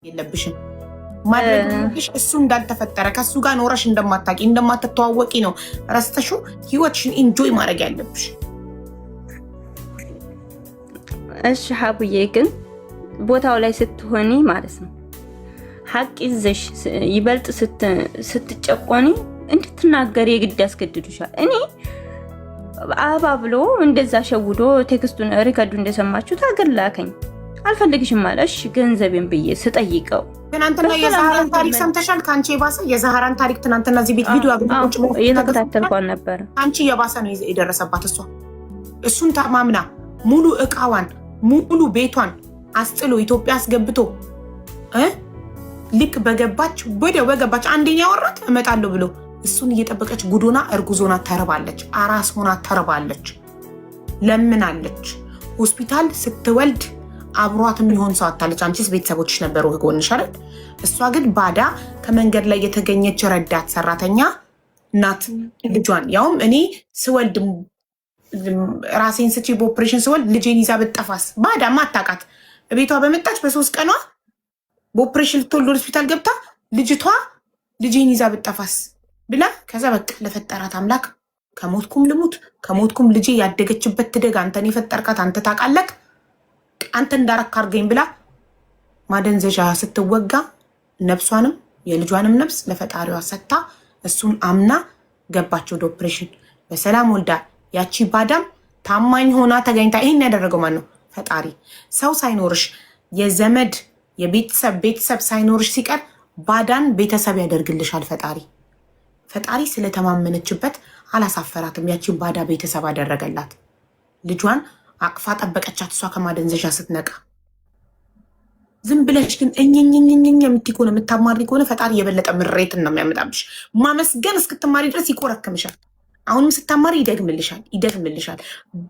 የለብሽም ማድረግሽ እሱ እንዳልተፈጠረ ከሱ ጋር ኖረሽ እንደማታቂ እንደማትተዋወቂ ነው ረስተሹ ህይወትሽን ኢንጆይ ማድረግ ያለብሽ። እሺ ሀቡዬ ግን ቦታው ላይ ስትሆኒ ማለት ነው ሀቅ ይዘሽ ይበልጥ ስትጨቆኒ እንድትናገሪ የግድ ያስገድዱሻል። እኔ አባ ብሎ እንደዛ ሸውዶ ቴክስቱን ሪከርዱ እንደሰማችሁ ታገላከኝ አልፈልግሽም ማለት ገንዘቤን ብዬ ስጠይቀው ትናንትና የዛህራን ታሪክ ሰምተሻል? ካንቺ የባሰ የዛህራን ታሪክ ትናንትና እዚህ ቤት ቪዲዮ አግኝቶች ነው እየተከታተልኳን ነበር። አንቺ የባሰ ነው የደረሰባት እሱን ተማምና ሙሉ እቃዋን ሙሉ ቤቷን አስጥሎ ኢትዮጵያ አስገብቶ ልክ በገባች አንደኛ ወራት እመጣለሁ ብሎ እሱን እየጠበቀች ጉዶና እርጉዞና ተርባለች። አራስ ሆና ተርባለች። ለምናለች። ሆስፒታል ስትወልድ አብሯት የሚሆን ሰው አታለች። አንቺስ ቤተሰቦችሽ ነበሩ ጎንሽ አይደል? እሷ ግን ባዳ ከመንገድ ላይ የተገኘች ረዳት ሰራተኛ ናት። ልጇን ያውም እኔ ስወልድ ራሴን ስቺ በኦፕሬሽን ስወልድ ልጄን ይዛ ብጠፋስ ባዳ ማታቃት ቤቷ በመጣች በ3 ቀኗ በኦፕሬሽን ልትወልድ ሆስፒታል ገብታ ልጅቷ ልጄን ይዛ ብጠፋስ ብላ ከዛ በቃ ለፈጠራት አምላክ ከሞትኩም ልሙት ከሞትኩም ልጄ ያደገችበት ትደግ አንተን የፈጠርካት አንተ ታውቃለህ አንተ እንዳረክ አድርገኝ ብላ ማደንዘዣ ስትወጋ ነፍሷንም የልጇንም ነፍስ ለፈጣሪዋ ሰጥታ እሱን አምና ገባች ወደ ኦፕሬሽን በሰላም ወልዳ። ያቺ ባዳም ታማኝ ሆና ተገኝታ ይሄን ያደረገው ማን ነው? ፈጣሪ። ሰው ሳይኖርሽ የዘመድ የቤተሰብ ሳይኖርሽ ሲቀር ባዳን ቤተሰብ ያደርግልሻል ፈጣሪ። ፈጣሪ ስለተማመነችበት አላሳፈራትም። ያቺን ባዳ ቤተሰብ አደረገላት። ልጇን አቅፋ ጠበቀቻት። እሷ ከማደንዘዣ ስትነቃ ዝም ብለሽ ግን እኝኝኝኝ የምትይ ከሆነ የምታማሪ ከሆነ ፈጣሪ የበለጠ ምሬትን ነው የሚያመጣብሽ። ማመስገን እስክትማሪ ድረስ ይቆረክምሻል። አሁንም ስታማሪ ይደክምልሻል።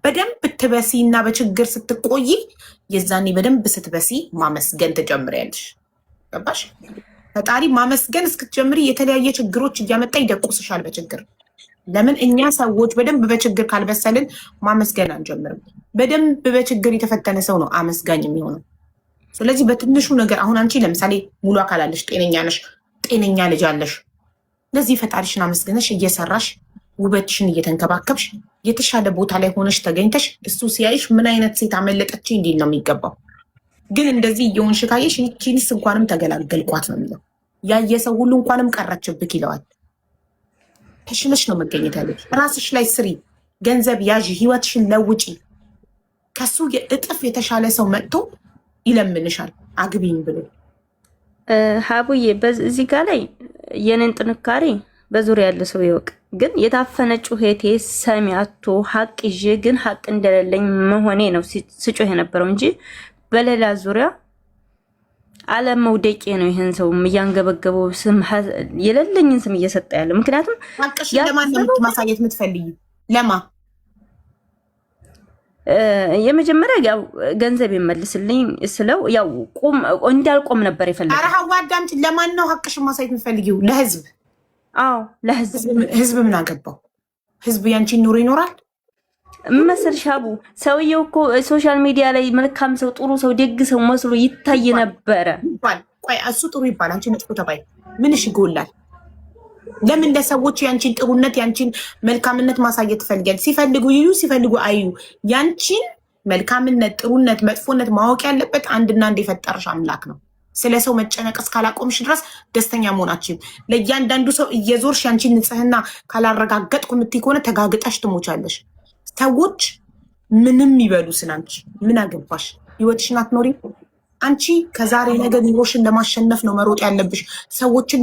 በደንብ ትበሲ እና በችግር ስትቆይ የዛኔ በደንብ ስትበሲ ማመስገን ትጀምሪያለሽ። ገባሽ? ፈጣሪ ማመስገን እስክትጀምሪ የተለያየ ችግሮች እያመጣ ይደቁስሻል በችግር። ለምን እኛ ሰዎች በደንብ በችግር ካልበሰልን ማመስገን አንጀምርም። በደንብ በችግር የተፈተነ ሰው ነው አመስጋኝ የሚሆነው። ስለዚህ በትንሹ ነገር አሁን አንቺ ለምሳሌ ሙሉ አካል አለሽ፣ ጤነኛ ነሽ፣ ጤነኛ ልጅ አለሽ። ለዚህ ፈጣሪሽን አመስግነሽ እየሰራሽ ውበትሽን እየተንከባከብሽ የተሻለ ቦታ ላይ ሆነሽ ተገኝተሽ እሱ ሲያይሽ ምን አይነት ሴት አመለጠች እንዲል ነው የሚገባው። ግን እንደዚህ እየሆንሽ ካየሽ ይቺንስ እንኳንም ተገላገልኳት ነው የሚለው። ያየ ሰው ሁሉ እንኳንም ቀረችብክ ይለዋል። ተሽለሽ ነው መገኘት ያለሽ። ራስሽ ላይ ስሪ፣ ገንዘብ ያዥ፣ ህይወትሽን ለውጪ። ከሱ የእጥፍ የተሻለ ሰው መጥቶ ይለምንሻል አግቢኝ ብሎ። ሀቡዬ በዚህ ጋር ላይ የኔን ጥንካሬ በዙሪያ ያለ ሰው ይወቅ። ግን የታፈነ ጩኸቴ ሰሚ አጥቶ ሀቅ ይዤ ግን ሀቅ እንደሌለኝ መሆኔ ነው ስጮህ የነበረው እንጂ በሌላ ዙሪያ አለመውደቄ ነው። ይሄን ሰው እያንገበገበው ስም የሌለኝን ስም እየሰጠ ያለ ምክንያቱም ሀቅሽ ለማን ነው ማሳየት የምትፈልጊ? ለማ የመጀመሪያ ያው ገንዘብ ይመልስልኝ ስለው ያው እንዳልቆም ነበር የፈለገው። ኧረ ሀዋ አዳምጪ። ለማን ነው ሀቅሽን ማሳየት የምትፈልጊው? ለህዝብ? አዎ ለህዝብ። ህዝብ ምን አገባው? ህዝብ ያንቺን ኑሮ ይኖራል መሰልሽ? ሀቡ ሰውየው እኮ ሶሻል ሚዲያ ላይ መልካም ሰው፣ ጥሩ ሰው፣ ደግ ሰው መስሎ ይታይ ነበረ። ቆይ እሱ ጥሩ ይባል፣ አንቺ መጥፎ ተባይ ምንሽ ይጎላል? ለምን ለሰዎች ያንቺን ጥሩነት ያንቺን መልካምነት ማሳየት ትፈልጊያለሽ? ሲፈልጉ ይዩ ሲፈልጉ አዩ። ያንቺን መልካምነት፣ ጥሩነት፣ መጥፎነት ማወቅ ያለበት አንድና አንድ የፈጠረሽ አምላክ ነው። ስለ ሰው መጨነቅ እስካላቆምሽ ድረስ ደስተኛ መሆናችን ለእያንዳንዱ ሰው እየዞርሽ ያንቺን ንጽህና ካላረጋገጥኩ የምትይ ከሆነ ተጋግጠሽ ትሞቻለሽ። ሰዎች ምንም ይበሉ ስላንቺ ምን አገባሽ? ህይወትሽን አትኖሪ። አንቺ ከዛሬ ነገ ኑሮሽን ለማሸነፍ ነው መሮጥ ያለብሽ ሰዎችን